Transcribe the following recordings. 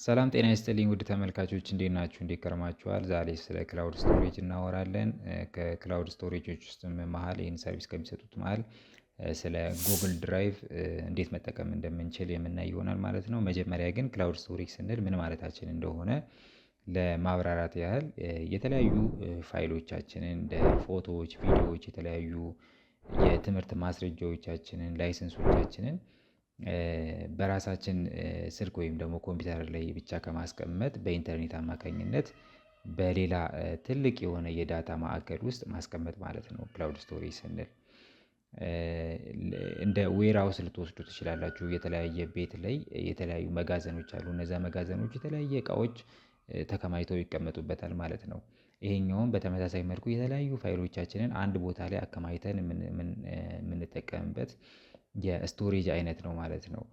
ሰላም ጤና ይስጥልኝ ውድ ተመልካቾች እንዴት ናችሁ? እንዴት ከረማችኋል? ዛሬ ስለ ክላውድ ስቶሬጅ እናወራለን። ከክላውድ ስቶሬጆች ውስጥም መሃል ይህን ሰርቪስ ከሚሰጡት መሃል ስለ ጉግል ድራይቭ እንዴት መጠቀም እንደምንችል የምናይ ይሆናል ማለት ነው። መጀመሪያ ግን ክላውድ ስቶሬጅ ስንል ምን ማለታችን እንደሆነ ለማብራራት ያህል የተለያዩ ፋይሎቻችንን እንደ ፎቶዎች፣ ቪዲዮዎች፣ የተለያዩ የትምህርት ማስረጃዎቻችንን፣ ላይሰንሶቻችንን በራሳችን ስልክ ወይም ደግሞ ኮምፒውተር ላይ ብቻ ከማስቀመጥ በኢንተርኔት አማካኝነት በሌላ ትልቅ የሆነ የዳታ ማዕከል ውስጥ ማስቀመጥ ማለት ነው። ክላውድ ስቶሬጅ ስንል እንደ ዌርሃውስ ልትወስዱ ትችላላችሁ። የተለያየ ቤት ላይ የተለያዩ መጋዘኖች አሉ። እነዛ መጋዘኖች የተለያየ እቃዎች ተከማችተው ይቀመጡበታል ማለት ነው። ይሄኛውም በተመሳሳይ መልኩ የተለያዩ ፋይሎቻችንን አንድ ቦታ ላይ አከማችተን የምንጠቀምበት የስቶሬጅ አይነት ነው ማለት ነው።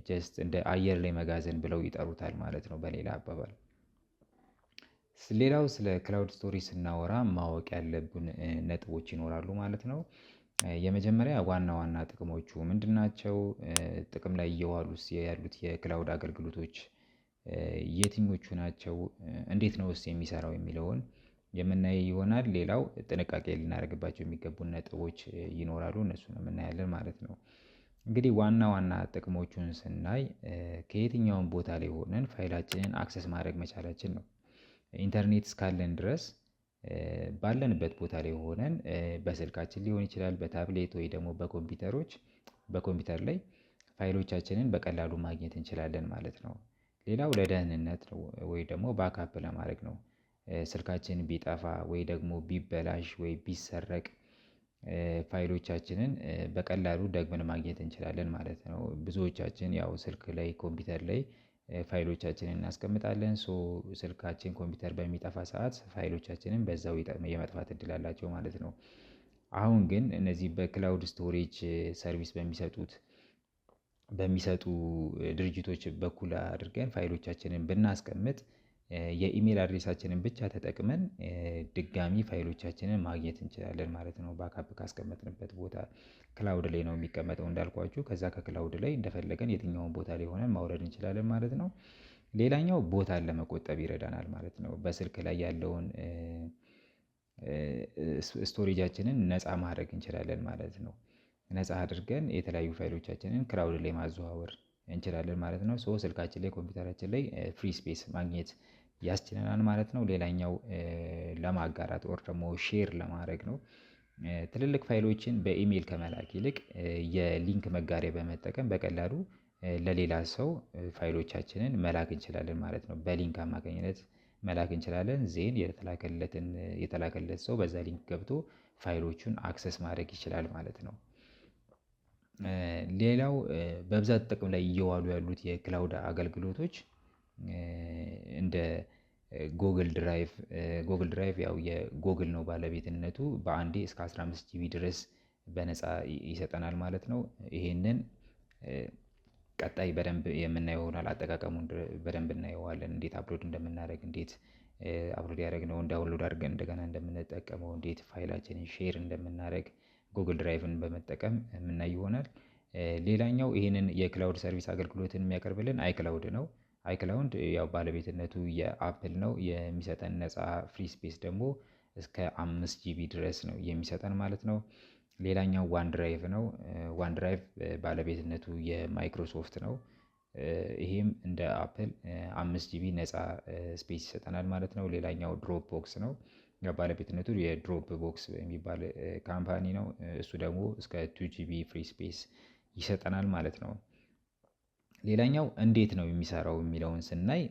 ጀስት እንደ አየር ላይ መጋዘን ብለው ይጠሩታል ማለት ነው በሌላ አባባል። ሌላው ስለ ክላውድ ስቶሬጅ ስናወራ ማወቅ ያለብን ነጥቦች ይኖራሉ ማለት ነው። የመጀመሪያ ዋና ዋና ጥቅሞቹ ምንድን ናቸው? ጥቅም ላይ እየዋሉስ ያሉት የክላውድ አገልግሎቶች የትኞቹ ናቸው? እንዴት ነውስ የሚሰራው የሚለውን የምናይ ይሆናል። ሌላው ጥንቃቄ ልናደርግባቸው የሚገቡን ነጥቦች ይኖራሉ፣ እነሱንም እናያለን ማለት ነው። እንግዲህ ዋና ዋና ጥቅሞቹን ስናይ ከየትኛውም ቦታ ላይ ሆነን ፋይላችንን አክሰስ ማድረግ መቻላችን ነው። ኢንተርኔት እስካለን ድረስ ባለንበት ቦታ ላይ ሆነን በስልካችን ሊሆን ይችላል፣ በታብሌት ወይ ደግሞ በኮምፒውተር ላይ ፋይሎቻችንን በቀላሉ ማግኘት እንችላለን ማለት ነው። ሌላው ለደህንነት ነው ወይ ደግሞ ባክአፕ ለማድረግ ነው። ስልካችን ቢጠፋ ወይ ደግሞ ቢበላሽ ወይ ቢሰረቅ ፋይሎቻችንን በቀላሉ ደግመን ማግኘት እንችላለን ማለት ነው። ብዙዎቻችን ያው ስልክ ላይ ኮምፒውተር ላይ ፋይሎቻችንን እናስቀምጣለን። ስልካችን ኮምፒውተር በሚጠፋ ሰዓት ፋይሎቻችንን በዛው የመጥፋት እድል አላቸው ማለት ነው። አሁን ግን እነዚህ በክላውድ ስቶሬጅ ሰርቪስ በሚሰጡ ድርጅቶች በኩል አድርገን ፋይሎቻችንን ብናስቀምጥ የኢሜል አድሬሳችንን ብቻ ተጠቅመን ድጋሚ ፋይሎቻችንን ማግኘት እንችላለን ማለት ነው። ባክአፕ ካስቀመጥንበት ቦታ ክላውድ ላይ ነው የሚቀመጠው እንዳልኳችሁ። ከዛ ከክላውድ ላይ እንደፈለገን የትኛውን ቦታ ላይ ሆነን ማውረድ እንችላለን ማለት ነው። ሌላኛው ቦታን ለመቆጠብ ይረዳናል ማለት ነው። በስልክ ላይ ያለውን ስቶሬጃችንን ነፃ ማድረግ እንችላለን ማለት ነው። ነፃ አድርገን የተለያዩ ፋይሎቻችንን ክላውድ ላይ ማዘዋወር እንችላለን ማለት ነው። ስልካችን ላይ ኮምፒውተራችን ላይ ፍሪ ስፔስ ማግኘት ያስችለናል ማለት ነው። ሌላኛው ለማጋራት ኦር ደግሞ ሼር ለማድረግ ነው። ትልልቅ ፋይሎችን በኢሜል ከመላክ ይልቅ የሊንክ መጋሪያ በመጠቀም በቀላሉ ለሌላ ሰው ፋይሎቻችንን መላክ እንችላለን ማለት ነው። በሊንክ አማካኝነት መላክ እንችላለን። ዜን የተላከለት ሰው በዛ ሊንክ ገብቶ ፋይሎቹን አክሰስ ማድረግ ይችላል ማለት ነው። ሌላው በብዛት ጥቅም ላይ እየዋሉ ያሉት የክላውድ አገልግሎቶች እንደ ጎግል ድራይቭ ያው የጎግል ነው ባለቤትነቱ። በአንዴ እስከ 15 ጂቢ ድረስ በነፃ ይሰጠናል ማለት ነው። ይሄንን ቀጣይ በደንብ የምናየው ይሆናል። አጠቃቀሙን በደንብ እናየዋለን። እንዴት አፕሎድ እንደምናደርግ፣ እንዴት አፕሎድ ያደረግነውን ዳውንሎድ አድርገን እንደገና እንደምንጠቀመው፣ እንዴት ፋይላችንን ሼር እንደምናደርግ ጉግል ድራይቭን በመጠቀም የምናይ ይሆናል። ሌላኛው ይህንን የክላውድ ሰርቪስ አገልግሎትን የሚያቀርብልን አይክላውድ ነው። አይክላውድ ያው ባለቤትነቱ የአፕል ነው። የሚሰጠን ነፃ ፍሪ ስፔስ ደግሞ እስከ 5 ጂቢ ድረስ ነው የሚሰጠን ማለት ነው። ሌላኛው ዋን ድራይቭ ነው። ዋን ድራይቭ ባለቤትነቱ የማይክሮሶፍት ነው። ይሄም እንደ አፕል 5 ጂቢ ነፃ ስፔስ ይሰጠናል ማለት ነው። ሌላኛው ድሮፕ ቦክስ ነው። ባለቤትነቱ የድሮፕ ቦክስ የሚባል ካምፓኒ ነው። እሱ ደግሞ እስከ 2 ጂቢ ፍሪ ስፔስ ይሰጠናል ማለት ነው። ሌላኛው እንዴት ነው የሚሰራው የሚለውን ስናይ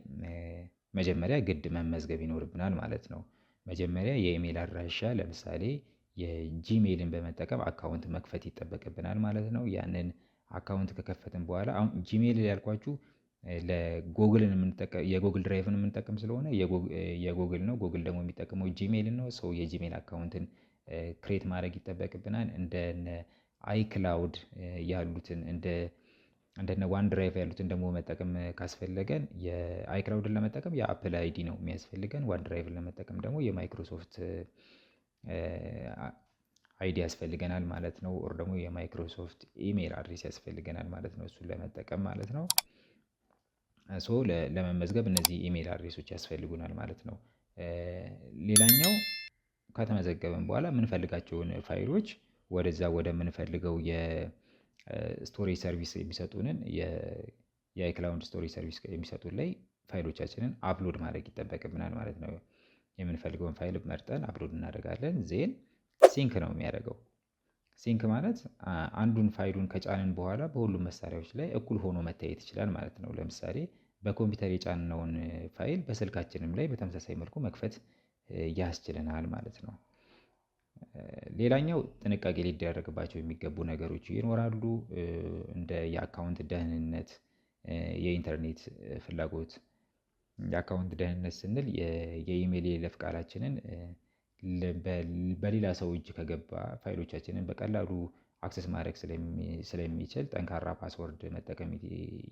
መጀመሪያ ግድ መመዝገብ ይኖርብናል ማለት ነው። መጀመሪያ የኢሜል አድራሻ ለምሳሌ የጂሜልን በመጠቀም አካውንት መክፈት ይጠበቅብናል ማለት ነው። ያንን አካውንት ከከፈትን በኋላ አሁን ጂሜል ያልኳችሁ የጎግል ድራይቭን የምንጠቀም ስለሆነ የጎግል ነው። ጎግል ደግሞ የሚጠቀመው ጂሜልን ነው። የጂሜል አካውንትን ክሬት ማድረግ ይጠበቅብናል። እንደነ አይክላውድ ያሉትን እንደነ ዋን ድራይቭ ያሉትን ደግሞ መጠቀም ካስፈለገን የአይክላውድን ለመጠቀም የአፕል አይዲ ነው የሚያስፈልገን። ዋን ድራይቭን ለመጠቀም ደግሞ የማይክሮሶፍት አይዲ ያስፈልገናል ማለት ነው። ኦር ደግሞ የማይክሮሶፍት ኢሜል አድሬስ ያስፈልገናል ማለት ነው። እሱን ለመጠቀም ማለት ነው። ለመመዝገብ እነዚህ ኢሜል አድሬሶች ያስፈልጉናል ማለት ነው። ሌላኛው ከተመዘገብን በኋላ የምንፈልጋቸውን ፋይሎች ወደዛ ወደምንፈልገው የስቶሬጅ ሰርቪስ የሚሰጡንን የክላውድ ስቶሬጅ ሰርቪስ የሚሰጡን ላይ ፋይሎቻችንን አፕሎድ ማድረግ ይጠበቅብናል ማለት ነው። የምንፈልገውን ፋይል መርጠን አፕሎድ እናደርጋለን። ዜን ሲንክ ነው የሚያደርገው። ሲንክ ማለት አንዱን ፋይሉን ከጫንን በኋላ በሁሉም መሳሪያዎች ላይ እኩል ሆኖ መታየት ይችላል ማለት ነው። ለምሳሌ በኮምፒውተር የጫንነውን ፋይል በስልካችንም ላይ በተመሳሳይ መልኩ መክፈት ያስችለናል ማለት ነው። ሌላኛው ጥንቃቄ ሊደረግባቸው የሚገቡ ነገሮች ይኖራሉ። እንደ የአካውንት ደህንነት፣ የኢንተርኔት ፍላጎት። የአካውንት ደህንነት ስንል የኢሜል የይለፍ ቃላችንን በሌላ ሰው እጅ ከገባ ፋይሎቻችንን በቀላሉ አክሰስ ማድረግ ስለሚችል ጠንካራ ፓስወርድ መጠቀም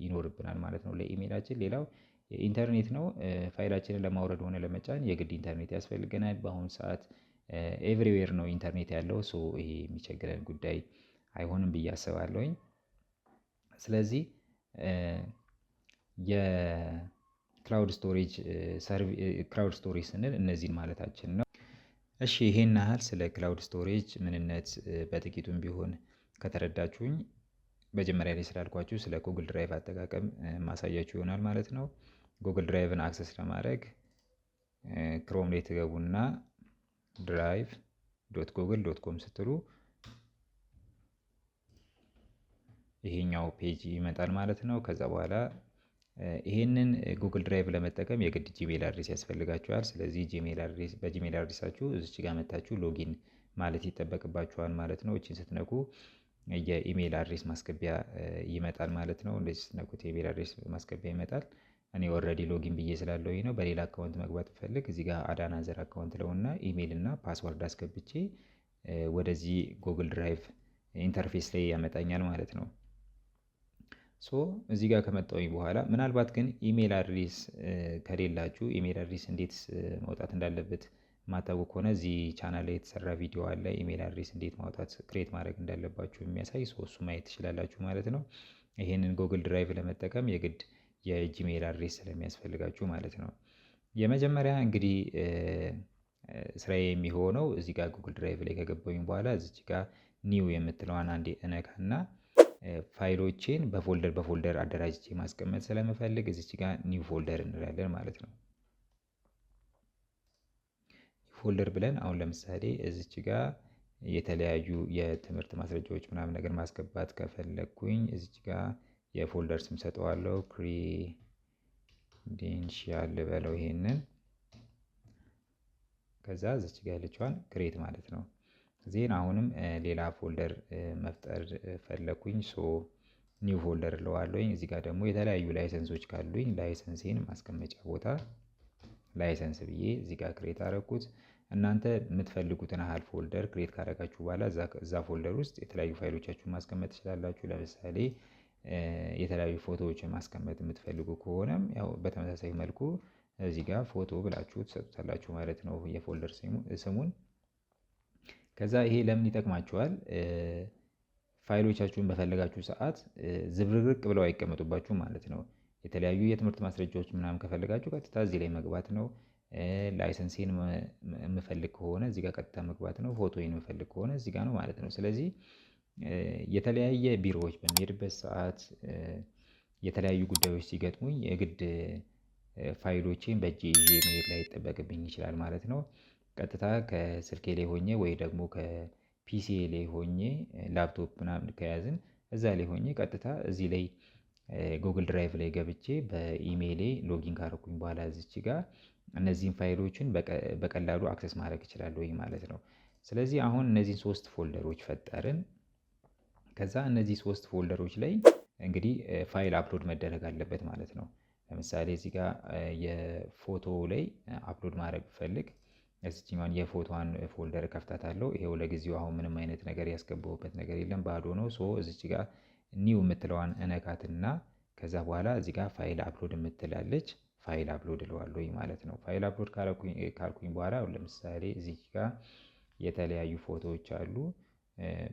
ይኖርብናል ማለት ነው ለኢሜላችን። ሌላው ኢንተርኔት ነው። ፋይላችንን ለማውረድ ሆነ ለመጫን የግድ ኢንተርኔት ያስፈልገናል። በአሁኑ ሰዓት ኤቭሪዌር ነው ኢንተርኔት ያለው። ይሄ የሚቸግረን ጉዳይ አይሆንም ብዬ አስባለሁኝ። ስለዚህ የክላውድ ስቶሬጅ ስንል እነዚህን ማለታችን ነው። እሺ ይሄን ያህል ስለ ክላውድ ስቶሬጅ ምንነት በጥቂቱም ቢሆን ከተረዳችሁኝ መጀመሪያ ላይ ስላልኳችሁ ስለ ጉግል ድራይቭ አጠቃቀም ማሳያችሁ ይሆናል ማለት ነው። ጉግል ድራይቭን አክሰስ ለማድረግ ክሮም ላይ ትገቡና drive.google.com ስትሉ ይሄኛው ፔጅ ይመጣል ማለት ነው። ከዛ በኋላ ይሄንን ጉግል ድራይቭ ለመጠቀም የግድ ጂሜል አድሬስ ያስፈልጋችኋል። ስለዚህ በጂሜል አድሬሳችሁ እዚች ጋር መታችሁ ሎጊን ማለት ይጠበቅባችኋል ማለት ነው። እቺን ስትነኩ የኢሜል አድሬስ ማስገቢያ ይመጣል ማለት ነው። እንደዚህ ስትነኩት የኢሜል አድሬስ ማስገቢያ ይመጣል። እኔ ኦልሬዲ ሎጊን ብዬ ስላለሁኝ ነው። በሌላ አካውንት መግባት ብፈልግ እዚህ ጋር አዳናዘር አካውንት ለውና ኢሜል እና ፓስወርድ አስገብቼ ወደዚህ ጉግል ድራይቭ ኢንተርፌስ ላይ ያመጣኛል ማለት ነው። እዚህ ጋር ከመጣሁኝ በኋላ ምናልባት ግን ኢሜል አድሬስ ከሌላችሁ ኢሜል አድሬስ እንዴት ማውጣት እንዳለበት ማታውቁ ከሆነ እዚህ ቻናል ላይ የተሰራ ቪዲዮ አለ። ኢሜል አድሬስ እንዴት ማውጣት ክሬት ማድረግ እንዳለባችሁ የሚያሳይ እሱ ማየት ትችላላችሁ ማለት ነው። ይሄንን ጉግል ድራይቭ ለመጠቀም የግድ የጂሜል አድሬስ ስለሚያስፈልጋችሁ ማለት ነው። የመጀመሪያ እንግዲህ ስራዬ የሚሆነው እዚህ ጋር ጉግል ድራይቭ ላይ ከገባሁኝ በኋላ እዚች ጋር ኒው የምትለዋን አንዴ እነካና ፋይሎቼን በፎልደር አደራጅቼ ማስቀመጥ ስለምፈልግ እዚች ጋር ኒው ፎልደር እንላለን ማለት ነው። ፎልደር ብለን አሁን ለምሳሌ እዚች ጋር የተለያዩ የትምህርት ማስረጃዎች ምናምን ነገር ማስገባት ከፈለግኩኝ እዚች ጋር የፎልደር ስም ሰጠዋለሁ። ክሬዴንሺያል ልበለው ይሄንን። ከዛ እዚች ጋር ያለችዋን ክሬት ማለት ነው። ዜን አሁንም ሌላ ፎልደር መፍጠር ፈለኩኝ። ኒው ፎልደር እለዋለሁኝ። እዚህ ጋር ደግሞ የተለያዩ ላይሰንሶች ካሉኝ ላይሰንሴን ማስቀመጫ ቦታ ላይሰንስ ብዬ እዚህ ጋር ክሬት አደረኩት። እናንተ የምትፈልጉትን ያህል ፎልደር ክሬት ካደረጋችሁ በኋላ እዛ ፎልደር ውስጥ የተለያዩ ፋይሎቻችሁን ማስቀመጥ ትችላላችሁ። ለምሳሌ የተለያዩ ፎቶዎችን ማስቀመጥ የምትፈልጉ ከሆነም ያው በተመሳሳይ መልኩ እዚህ ጋር ፎቶ ብላችሁ ትሰጡታላችሁ ማለት ነው የፎልደር ስሙን። ከዛ ይሄ ለምን ይጠቅማችኋል? ፋይሎቻችሁን በፈለጋችሁ ሰዓት ዝብርቅርቅ ብለው አይቀመጡባችሁም ማለት ነው። የተለያዩ የትምህርት ማስረጃዎች ምናምን ከፈለጋችሁ ቀጥታ እዚህ ላይ መግባት ነው። ላይሰንሴን የምፈልግ ከሆነ እዚህ ጋር ቀጥታ መግባት ነው። ፎቶዬን የምፈልግ ከሆነ እዚህ ጋር ነው ማለት ነው። ስለዚህ የተለያየ ቢሮዎች በሚሄድበት ሰዓት የተለያዩ ጉዳዮች ሲገጥሙኝ የግድ ፋይሎቼን በእጄ ይዤ መሄድ ላይ ይጠበቅብኝ ይችላል ማለት ነው። ቀጥታ ከስልኬ ላይ ሆኜ ወይ ደግሞ ከፒሲኤ ላይ ሆኜ ላፕቶፕ ምናምን ከያዝን እዛ ላይ ሆኜ ቀጥታ እዚህ ላይ ጉግል ድራይቭ ላይ ገብቼ በኢሜይሌ ሎጊን ካደረኩኝ በኋላ እዚች ጋር እነዚህን ፋይሎችን በቀላሉ አክሰስ ማድረግ እችላለሁ ማለት ነው። ስለዚህ አሁን እነዚህን 3 ፎልደሮች ፈጠርን። ከዛ እነዚህ 3 ፎልደሮች ላይ እንግዲህ ፋይል አፕሎድ መደረግ አለበት ማለት ነው። ለምሳሌ እዚህ ጋር የፎቶ ላይ አፕሎድ ማድረግ ብፈልግ እዚህኛውን የፎቶዋን ፎልደር ከፍታታለሁ። ይሄው ለጊዜው አሁን ምንም አይነት ነገር ያስገባሁበት ነገር የለም፣ ባዶ ነው። እዚች ጋር ኒው የምትለዋን እነካትና ከዛ በኋላ እዚህ ጋር ፋይል አፕሎድ የምትላለች ፋይል አፕሎድ እለዋለሁ ማለት ነው። ፋይል አፕሎድ ካልኩኝ በኋላ ለምሳሌ እዚህ ጋር የተለያዩ ፎቶዎች አሉ።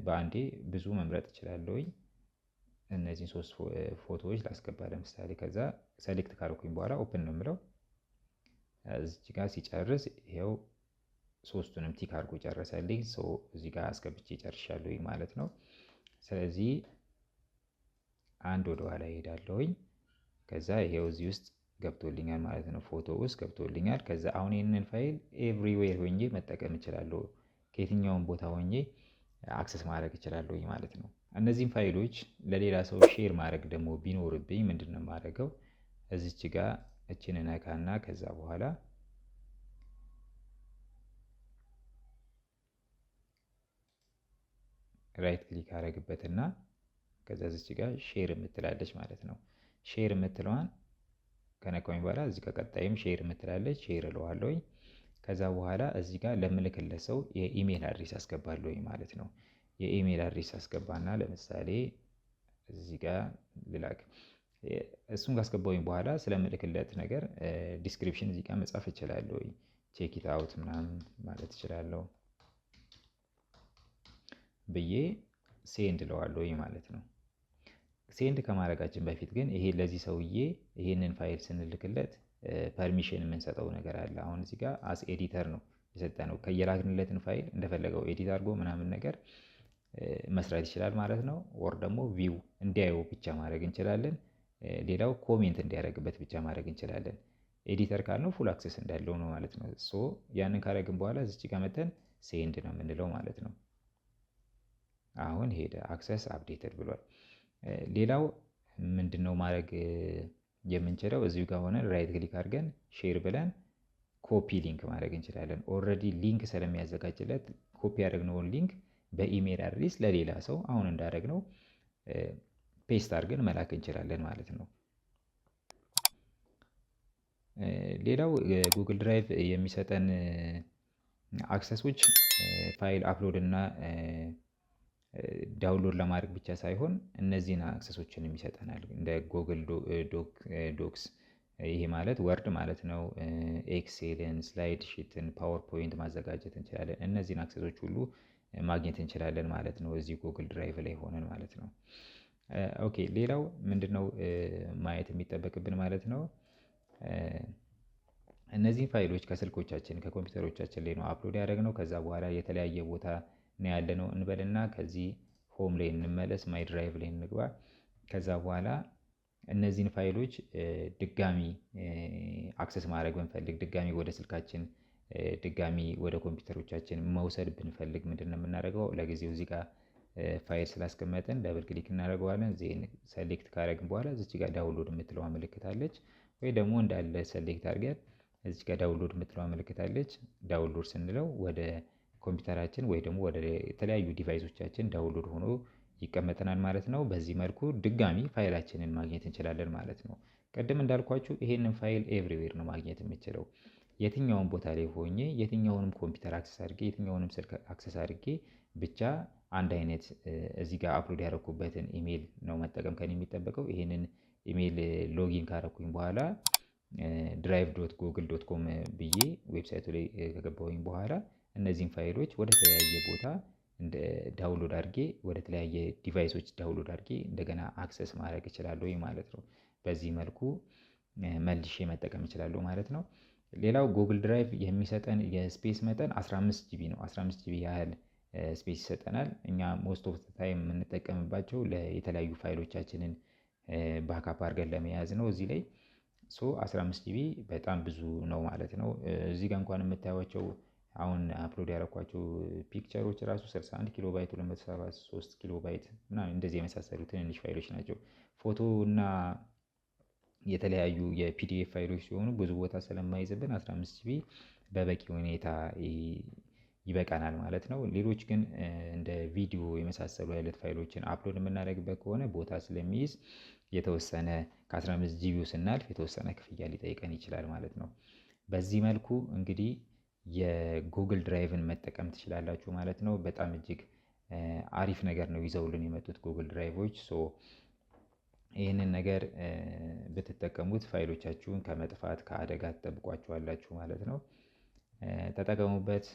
በአንዴ ብዙ መምረጥ እችላለሁኝ። እነዚህን 3 ፎቶዎች ላስገባ ለምሳሌ። ከዛ ሰሌክት ካደረኩኝ በኋላ ኦፕን ነው የምለው። እዚህ ጋር ሲጨርስ ይሄው 3ቱንም ቲክ አድርጎ ጨረሰልኝ። እዚህ ጋር አስገብቼ ጨርሻለሁ ማለት ነው። ስለዚህ አንድ ወደ ኋላ እሄዳለሁኝ። ከዛ ይሄው እዚህ ውስጥ ገብቶልኛል ማለት ነው። ፎቶ ውስጥ ገብቶልኛል። ከዛ አሁን ይህንን ፋይል ኤቭሪዌር ሆኜ መጠቀም እችላለሁ። ከየትኛውም ቦታ ሆኜ አክሰስ ማድረግ እችላለሁ ማለት ነው። እነዚህም ፋይሎች ለሌላ ሰው ሼር ማድረግ ደግሞ ቢኖርብኝ ምንድነው የማደርገው? እዚች ጋር እችን ነካና ከዛ በኋላ ራይት ክሊክ አደረግበትና ከዛ እዚች ጋር ሼር የምትላለች ማለት ነው። ሼር የምትለዋን ከነካኝ በኋላ እዚህ ጋር ቀጣይም ሼር የምትላለች ሼር እለዋለሁኝ። ከዛ በኋላ እዚህ ጋር ለምልክለት ሰው የኢሜል አድሬስ አስገባለሁኝ ማለት ነው። የኢሜል አድሬስ አስገባና ለምሳሌ እዚህ ጋር ልላክ። እሱን ካስገባሁኝ በኋላ ስለምልክለት ነገር ዲስክሪፕሽን እዚህ ጋር መጻፍ እችላለሁኝ። ቼክ ኢት አውት ምናምን ማለት እችላለሁ ብዬ ሴንድ እለዋለሁኝ ማለት ነው። ሴንድ ከማድረጋችን በፊት ግን ይሄ ለዚህ ሰውዬ ይሄንን ፋይል ስንልክለት ፐርሚሽን የምንሰጠው ነገር አለ። አሁን እዚህ ጋር አስ ኤዲተር ነው የሰጠነው። ከየላክንለትን ፋይል እንደፈለገው ኤዲት አድርጎ ምናምን ነገር መስራት ይችላል ማለት ነው። ወር ደግሞ ቪው እንዲያየው ብቻ ማድረግ እንችላለን። ሌላው ኮሜንት እንዲያደርግበት ብቻ ማድረግ እንችላለን። ኤዲተር ካልነው ፉል አክሰስ እንዳለው ነው ማለት ነው። ያንን ካደረግን በኋላ እዚች ጋር መተን ሴንድ ነው የምንለው ማለት ነው። አሁን ሄደ አክሰስ አፕዴትድ ብሏል። ሌላው ምንድነው ማድረግ የምንችለው? እዚሁ ጋር ሆነን ራይት ክሊክ አድርገን ሼር ብለን ኮፒ ሊንክ ማድረግ እንችላለን። ኦልሬዲ ሊንክ ስለሚያዘጋጅለት ኮፒ ያደረግነውን ሊንክ በኢሜል አድሬስ ለሌላ ሰው አሁን እንዳደረግነው ፔስት አድርገን መላክ እንችላለን ማለት ነው። ሌላው ጉግል ድራይቭ የሚሰጠን አክሰሶች ፋይል አፕሎድ እና ዳውንሎድ ለማድረግ ብቻ ሳይሆን እነዚህን አክሰሶችን ይሰጠናል። እንደ ጉግል ዶክስ፣ ይሄ ማለት ወርድ ማለት ነው። ኤክሴልን፣ ስላይድ ሺትን፣ ፓወርፖይንት ማዘጋጀት እንችላለን። እነዚህን አክሰሶች ሁሉ ማግኘት እንችላለን ማለት ነው፣ እዚህ ጉግል ድራይቭ ላይ ሆነን ማለት ነው። ኦኬ፣ ሌላው ምንድነው ማየት የሚጠበቅብን ማለት ነው? እነዚህ ፋይሎች ከስልኮቻችን ከኮምፒውተሮቻችን ላይ ነው አፕሎድ ያደረግነው። ከዛ በኋላ የተለያየ ቦታ ነው ያለነው እንበልና ከዚህ ሆም ላይ እንመለስ፣ ማይ ድራይቭ ላይ እንግባ። ከዛ በኋላ እነዚህን ፋይሎች ድጋሚ አክሰስ ማድረግ ብንፈልግ፣ ድጋሚ ወደ ስልካችን፣ ድጋሚ ወደ ኮምፒውተሮቻችን መውሰድ ብንፈልግ ምንድነው የምናደርገው? ለጊዜው እዚህ ጋር ፋይል ስላስቀመጥን ደብል ክሊክ እናደርገዋለን። ዜን ሰሌክት ካደረግን በኋላ እዚች ጋር ዳውንሎድ የምትለዋ ምልክት አለች። ወይ ደግሞ እንዳለ ሰሌክት አድርገን እዚች ጋር ዳውንሎድ የምትለዋ ምልክት አለች። ዳውንሎድ ስንለው ወደ ኮምፒውተራችን ወይ ደግሞ ወደ የተለያዩ ዲቫይሶቻችን ዳውንሎድ ሆኖ ይቀመጠናል ማለት ነው። በዚህ መልኩ ድጋሚ ፋይላችንን ማግኘት እንችላለን ማለት ነው። ቅድም እንዳልኳችሁ ይሄንን ፋይል ኤቭሪዌር ነው ማግኘት የምችለው። የትኛውን ቦታ ላይ ሆኜ የትኛውንም ኮምፒውተር አክሰስ አድርጌ የትኛውንም ስልክ አክሰስ አድርጌ ብቻ አንድ አይነት እዚህ ጋር አፕሎድ ያደረኩበትን ኢሜል ነው መጠቀም ከኔ የሚጠበቀው። ይሄንን ኢሜል ሎጊን ካደረኩኝ በኋላ drive.google.com ብዬ ዌብሳይቱ ላይ ከገባሁኝ በኋላ እነዚህን ፋይሎች ወደ ተለያየ ቦታ ዳውንሎድ አድርጌ ወደ ተለያየ ዲቫይሶች ዳውንሎድ አድርጌ እንደገና አክሰስ ማድረግ እችላለሁ ማለት ነው። በዚህ መልኩ መልሼ መጠቀም እችላለሁ ማለት ነው። ሌላው ጉግል ድራይቭ የሚሰጠን የስፔስ መጠን 15 ጂቢ ነው። 15 ጂቢ ያህል ስፔስ ይሰጠናል። እኛ ሞስት ኦፍ ታይም የምንጠቀምባቸው የተለያዩ ፋይሎቻችንን ባካፕ አድርገን ለመያዝ ነው። እዚህ ላይ 15 ጂቢ በጣም ብዙ ነው ማለት ነው። እዚህ ጋር እንኳን የምታዩቸው አሁን አፕሎድ ያደረኳቸው ፒክቸሮች ራሱ 61 ኪሎ ባይት፣ 273 ኪሎ ባይት ምናምን እንደዚህ የመሳሰሉ ትንንሽ ፋይሎች ናቸው። ፎቶ እና የተለያዩ የፒዲኤፍ ፋይሎች ሲሆኑ ብዙ ቦታ ስለማይዝብን 15 ጂቢ በበቂ ሁኔታ ይበቃናል ማለት ነው። ሌሎች ግን እንደ ቪዲዮ የመሳሰሉ አይነት ፋይሎችን አፕሎድ የምናደርግበት ከሆነ ቦታ ስለሚይዝ የተወሰነ ከ15 ጂቢው ስናልፍ የተወሰነ ክፍያ ሊጠይቀን ይችላል ማለት ነው። በዚህ መልኩ እንግዲህ የጉግል ድራይቭን መጠቀም ትችላላችሁ ማለት ነው። በጣም እጅግ አሪፍ ነገር ነው ይዘውልን የመጡት ጉግል ድራይቮች። ይህንን ነገር ብትጠቀሙት ፋይሎቻችሁን ከመጥፋት ከአደጋ ትጠብቋቸዋላችሁ ማለት ነው። ተጠቀሙበት፣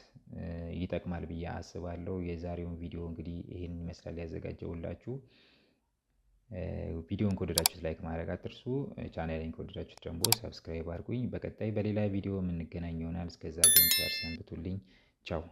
ይጠቅማል ብዬ አስባለሁ። የዛሬውን ቪዲዮ እንግዲህ ይህን ይመስላል ያዘጋጀውላችሁ። ቪዲዮን ከወደዳችሁት ላይክ ማድረግ አትርሱ። ቻናሌን ከወደዳችሁት ደግሞ ሰብስክራይብ አድርጉኝ። በቀጣይ በሌላ ቪዲዮ የምንገናኝ ይሆናል። እስከዛ ግን ቸር ሰንብቱልኝ። ቻው